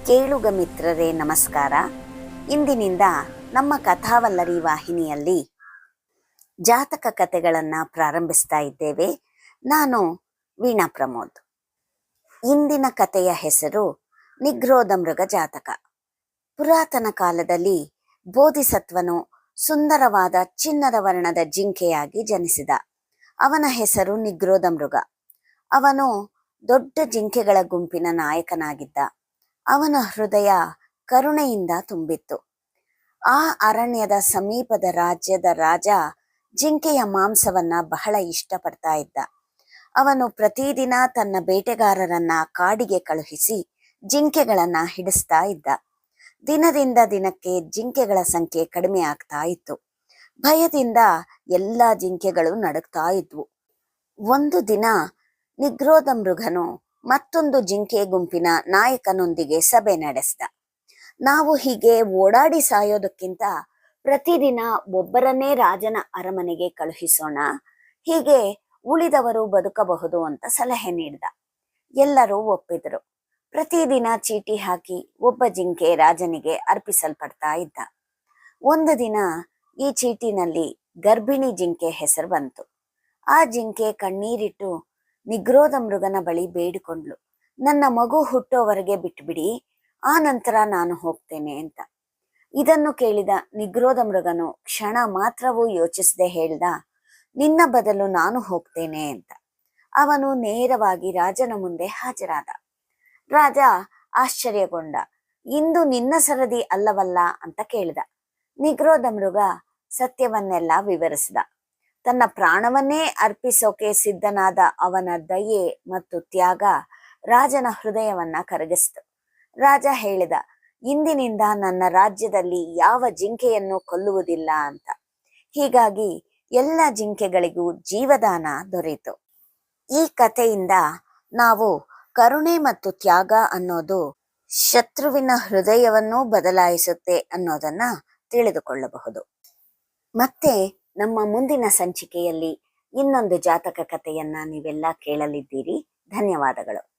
ಕೇಳುಗ ಮಿತ್ರರೇ ನಮಸ್ಕಾರ. ಇಂದಿನಿಂದ ನಮ್ಮ ಕಥಾವಲ್ಲರಿ ವಾಹಿನಿಯಲ್ಲಿ ಜಾತಕ ಕಥೆಗಳನ್ನು ಪ್ರಾರಂಭಿಸ್ತಾ ಇದ್ದೇವೆ. ನಾನು ವೀಣಾ ಪ್ರಮೋದ್. ಇಂದಿನ ಕಥೆಯ ಹೆಸರು ನಿಗ್ರೋಧ ಮೃಗ ಜಾತಕ. ಪುರಾತನ ಕಾಲದಲ್ಲಿ ಬೋಧಿಸತ್ವನು ಸುಂದರವಾದ ಚಿನ್ನದ ವರ್ಣದ ಜಿಂಕೆಯಾಗಿ ಜನಿಸಿದ. ಅವನ ಹೆಸರು ನಿಗ್ರೋಧ ಮೃಗ. ಅವನು ದೊಡ್ಡ ಜಿಂಕೆಗಳ ಗುಂಪಿನ ನಾಯಕನಾಗಿದ್ದ. ಅವನ ಹೃದಯ ಕರುಣೆಯಿಂದ ತುಂಬಿತ್ತು. ಆ ಅರಣ್ಯದ ಸಮೀಪದ ರಾಜ್ಯದ ರಾಜ ಜಿಂಕೆಯ ಮಾಂಸವನ್ನ ಬಹಳ ಇಷ್ಟಪಡ್ತಾ ಇದ್ದ. ಅವನು ಪ್ರತಿದಿನ ತನ್ನ ಬೇಟೆಗಾರರನ್ನ ಕಾಡಿಗೆ ಕಳುಹಿಸಿ ಜಿಂಕೆಗಳನ್ನ ಹಿಡಿಸ್ತಾ ಇದ್ದ. ದಿನದಿಂದ ದಿನಕ್ಕೆ ಜಿಂಕೆಗಳ ಸಂಖ್ಯೆ ಕಡಿಮೆ ಆಗ್ತಾ ಇತ್ತು. ಭಯದಿಂದ ಎಲ್ಲ ಜಿಂಕೆಗಳು ನಡುಗ್ತಾ ಇದ್ವು. ಒಂದು ದಿನ ನಿಗ್ರೋಧ ಮೃಗನು ಮತ್ತೊಂದು ಜಿಂಕೆ ಗುಂಪಿನ ನಾಯಕನೊಂದಿಗೆ ಸಭೆ ನಡೆಸಿದ. ನಾವು ಹೀಗೆ ಓಡಾಡಿ ಸಾಯೋದಕ್ಕಿಂತ ಪ್ರತಿದಿನ ಒಬ್ಬರನ್ನೇ ರಾಜನ ಅರಮನೆಗೆ ಕಳುಹಿಸೋಣ, ಹೀಗೆ ಉಳಿದವರು ಬದುಕಬಹುದು ಅಂತ ಸಲಹೆ ನೀಡಿದ. ಎಲ್ಲರೂ ಒಪ್ಪಿದರು. ಪ್ರತಿದಿನ ಚೀಟಿ ಹಾಕಿ ಒಬ್ಬ ಜಿಂಕೆ ರಾಜನಿಗೆ ಅರ್ಪಿಸಲ್ಪಡ್ತಾ ಇದ್ದ. ಒಂದು ದಿನ ಈ ಚೀಟಿನಲ್ಲಿ ಗರ್ಭಿಣಿ ಜಿಂಕೆ ಹೆಸರು ಬಂತು. ಆ ಜಿಂಕೆ ಕಣ್ಣೀರಿಟ್ಟು ನಿಗ್ರೋಧ ಮೃಗನ ಬಳಿ ಬೇಡಿಕೊಂಡ್ಲು, ನನ್ನ ಮಗು ಹುಟ್ಟೋವರೆಗೆ ಬಿಟ್ಬಿಡಿ, ಆ ನಂತರ ನಾನು ಹೋಗ್ತೇನೆ ಅಂತ. ಇದನ್ನು ಕೇಳಿದ ನಿಗ್ರೋಧ ಮೃಗನು ಕ್ಷಣ ಮಾತ್ರವೂ ಯೋಚಿಸದೆ ಹೇಳ್ದ, ನಿನ್ನ ಬದಲು ನಾನು ಹೋಗ್ತೇನೆ ಅಂತ. ಅವನು ನೇರವಾಗಿ ರಾಜನ ಮುಂದೆ ಹಾಜರಾದ. ರಾಜ ಆಶ್ಚರ್ಯಗೊಂಡ. ಇಂದು ನಿನ್ನ ಸರದಿ ಅಲ್ಲವಲ್ಲ ಅಂತ ಕೇಳಿದ. ನಿಗ್ರೋಧ ಮೃಗ ಸತ್ಯವನ್ನೆಲ್ಲ ವಿವರಿಸಿದ. ತನ್ನ ಪ್ರಾಣವನ್ನೇ ಅರ್ಪಿಸೋಕೆ ಸಿದ್ಧನಾದ ಅವನ ದಯೆ ಮತ್ತು ತ್ಯಾಗ ರಾಜನ ಹೃದಯವನ್ನ ಕರಗಿಸಿತು. ರಾಜ ಹೇಳಿದ, ಇಂದಿನಿಂದ ನನ್ನ ರಾಜ್ಯದಲ್ಲಿ ಯಾವ ಜಿಂಕೆಯನ್ನು ಕೊಲ್ಲುವುದಿಲ್ಲ ಅಂತ. ಹೀಗಾಗಿ ಎಲ್ಲ ಜಿಂಕೆಗಳಿಗೂ ಜೀವದಾನ ದೊರೆಯಿತು. ಈ ಕಥೆಯಿಂದ ನಾವು ಕರುಣೆ ಮತ್ತು ತ್ಯಾಗ ಅನ್ನೋದು ಶತ್ರುವಿನ ಹೃದಯವನ್ನು ಬದಲಾಯಿಸುತ್ತೆ ಅನ್ನೋದನ್ನ ತಿಳಿದುಕೊಳ್ಳಬಹುದು. ಮತ್ತೆ ನಮ್ಮ ಮುಂದಿನ ಸಂಚಿಕೆಯಲ್ಲಿ ಇನ್ನೊಂದು ಜಾತಕ ಕಥೆಯನ್ನ ನೀವೆಲ್ಲ ಕೇಳಲಿದ್ದೀರಿ. ಧನ್ಯವಾದಗಳು.